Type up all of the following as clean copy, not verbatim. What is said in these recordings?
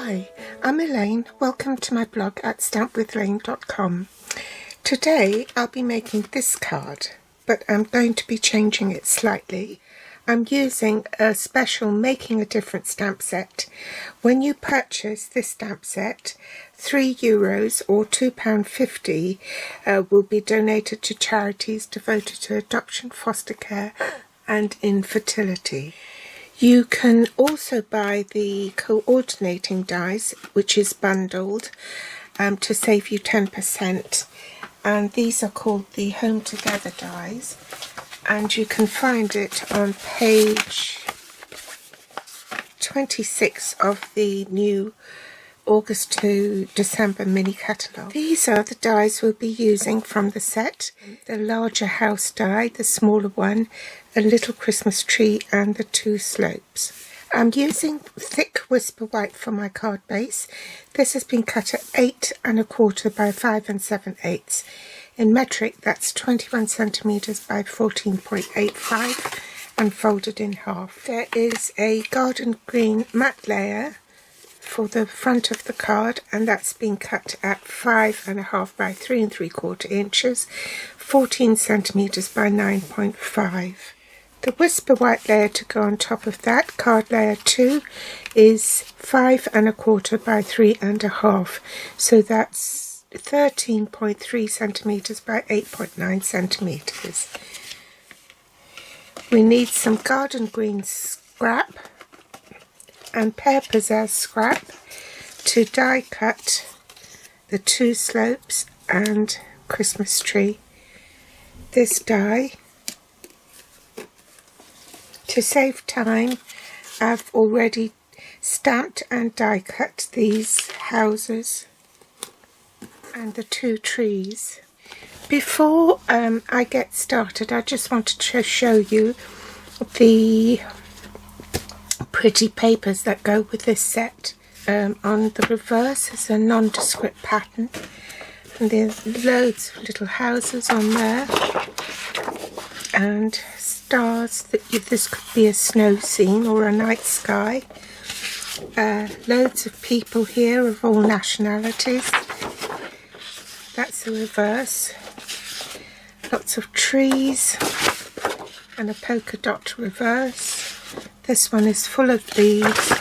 Hi, I'm Elaine. Welcome to my blog at stampwithelaine.com. Today I'll be making this card, but I'm going to be changing it slightly. I'm using a special Making a Difference stamp set. When you purchase this stamp set, €3 or £2.50 will be donated to charities devoted to adoption, foster care and infertility. You can also buy the coordinating dies, which is bundled, to save you 10%. And these are called the Home Together dies. And you can find it on page 26 of the new August to December mini catalogue. These are the dies we'll be using from the set. The larger house die, the smaller one, a little Christmas tree and the two slopes. I'm using thick Whisper White for my card base. This has been cut at 8 1/4 by 5 7/8. In metric, that's 21 centimetres by 14.85 and folded in half. There is a garden green matte layer for the front of the card, and that's been cut at 5 1/2 by 3 3/4 inches, 14 centimetres by 9.5. The Whisper White layer to go on top of that, card layer 2, is 5 1/4 by 3 1/2, so that's 13.3 centimetres by 8.9 centimetres. We need some garden green scrap and pear pizzazz scrap to die cut the two slopes and Christmas tree. This die, to save time, I've already stamped and die cut these houses and the two trees. Before I get started, I just wanted to show you the pretty papers that go with this set. On the reverse is a nondescript pattern, and there's loads of little houses on there and stars. This could be a snow scene or a night sky. Loads of people here of all nationalities. That's the reverse. Lots of trees and a polka dot reverse. This one is full of leaves,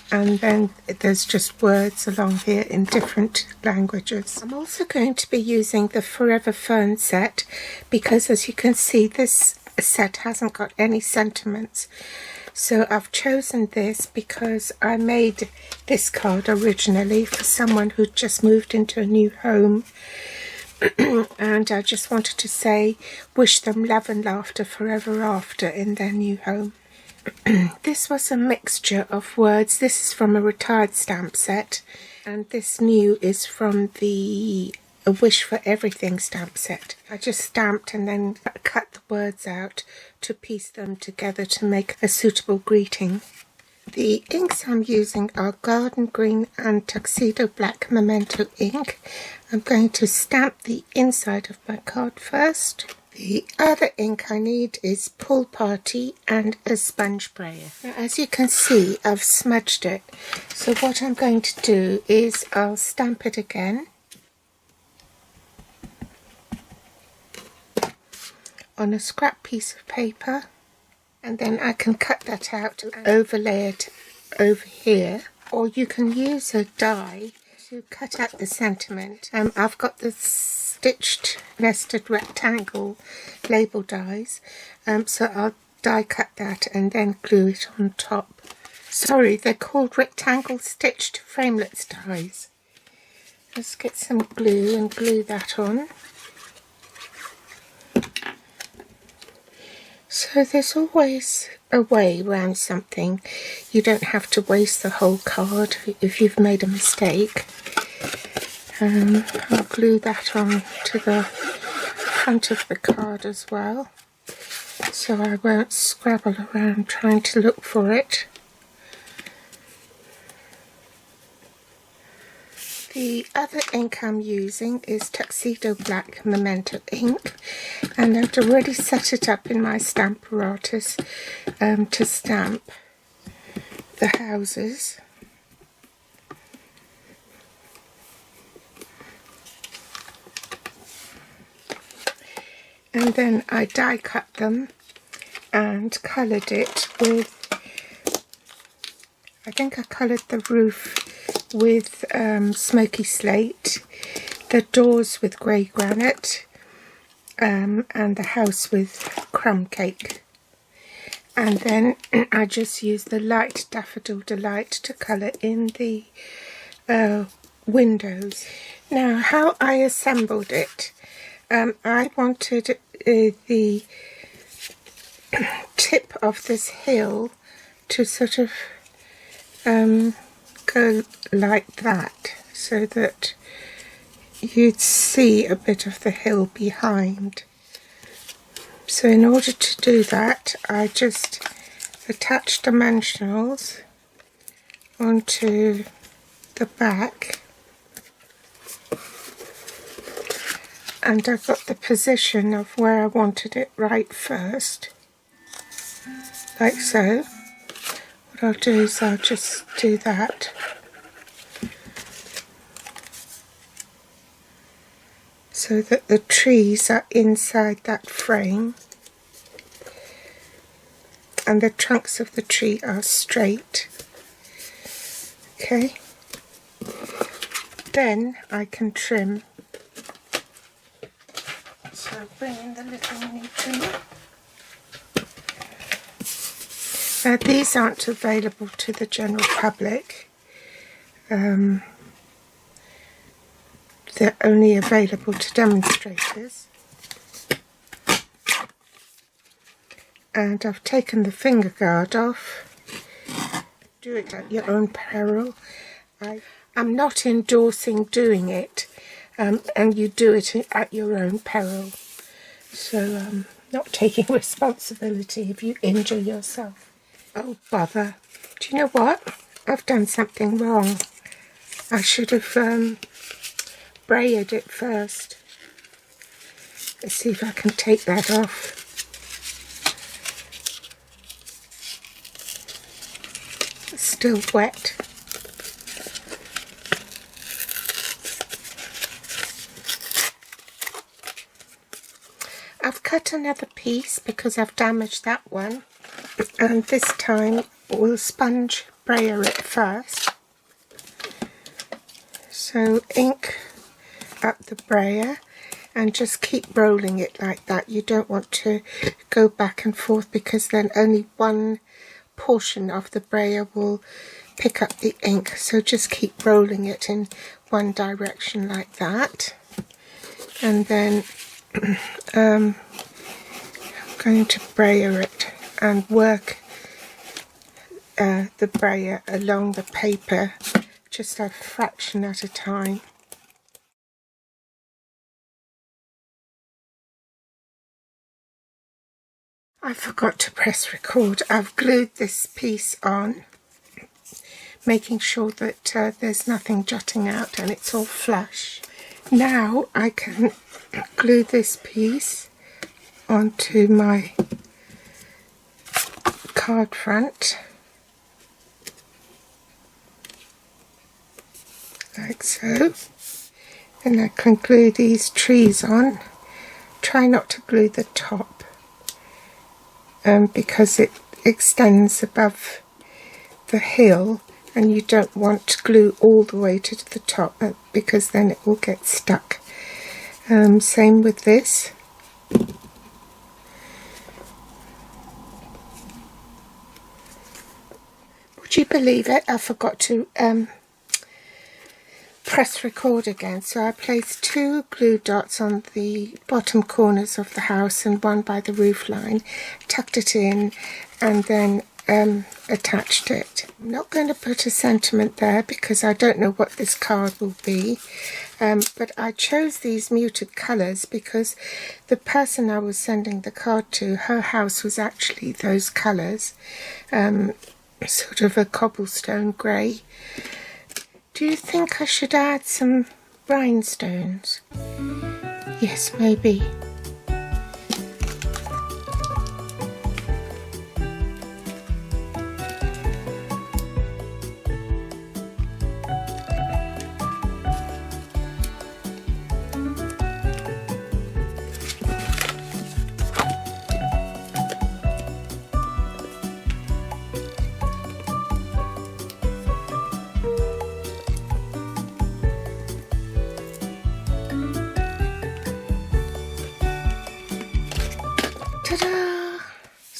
and then there's just words along here in different languages. I'm also going to be using the Forever Fern set because, as you can see, this set hasn't got any sentiments. So I've chosen this because I made this card originally for someone who'd just moved into a new home. And I just wanted to say, wish them love and laughter forever after in their new home. This was a mixture of words. This is from a retired stamp set, and this new is from the A Wish for Everything stamp set. I just stamped and then cut the words out to piece them together to make a suitable greeting. The inks I'm using are Garden Green and Tuxedo Black Memento ink. I'm going to stamp the inside of my card first. The other ink I need is Pool Party and a sponge sprayer. Now, as you can see, I've smudged it. So what I'm going to do is I'll stamp it again on a scrap piece of paper, and then I can cut that out and overlay it over here, or you can use a die to cut out the sentiment. I've got the stitched nested rectangle label dies, so I'll die cut that and then glue it on top. Sorry, they're called rectangle stitched framelets dies. Let's get some glue and glue that on. So there's always a way around something. You don't have to waste the whole card if you've made a mistake. I'll glue that on to the front of the card as well, so I won't scrabble around trying to look for it. The other ink I'm using is Tuxedo Black Memento ink, and I've already set it up in my stamp apparatus to stamp the houses. and then I die cut them and coloured it with, I think I coloured the roof with smoky slate, the doors with grey granite, and the house with crumb cake. And then I just used the light Daffodil Delight to colour in the windows. Now, how I assembled it, I wanted the tip of this hill to sort of go like that, so that you'd see a bit of the hill behind. So in order to do that, I just attached dimensionals onto the back, and I got the position of where I wanted it right first, like so. What I'll do is I'll just do that. So that the trees are inside that frame and the trunks of the tree are straight. Okay. Then I can trim. So bring in the little mini trimmer. Now these aren't available to the general public. They're only available to demonstrators. And I've taken the finger guard off. Do it at your own peril. I'm not endorsing doing it, and you do it at your own peril. So I'm not taking responsibility if you injure yourself. Oh bother. Do you know what? I've done something wrong. I should have braided it first. Let's see if I can take that off. It's still wet. I've cut another piece because I've damaged that one, and this time we'll sponge brayer it first. So ink up the brayer and just keep rolling it like that. You don't want to go back and forth, because then only one portion of the brayer will pick up the ink. So just keep rolling it in one direction like that. And then I'm going to brayer it and work the brayer along the paper, just a fraction at a time. I forgot to press record. I've glued this piece on, making sure that there's nothing jutting out and it's all flush. Now I can glue this piece onto my card front, like so. And I can glue these trees on. Try not to glue the top, because it extends above the hill and you don't want to glue all the way to the top, because then it will get stuck. Same with this. Would you believe it? I forgot to press record again. So I placed 2 glue dots on the bottom corners of the house and one by the roof line, tucked it in, and then attached it. I'm not going to put a sentiment there because I don't know what this card will be, but I chose these muted colours because the person I was sending the card to, her house was actually those colours, sort of a cobblestone grey. Do you think I should add some rhinestones? Yes, maybe.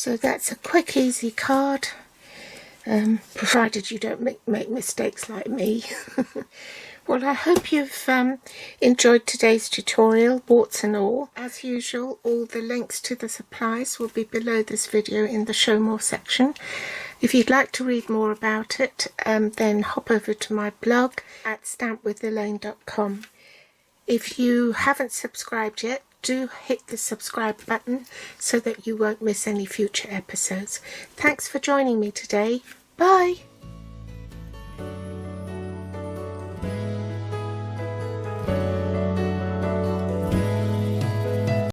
So that's a quick, easy card, provided you don't make mistakes like me. Well, I hope you've enjoyed today's tutorial, warts and all. As usual, all the links to the supplies will be below this video in the Show More section. If you'd like to read more about it, then hop over to my blog at stampwithelaine.com. If you haven't subscribed yet, do hit the subscribe button so that you won't miss any future episodes. Thanks for joining me today. Bye!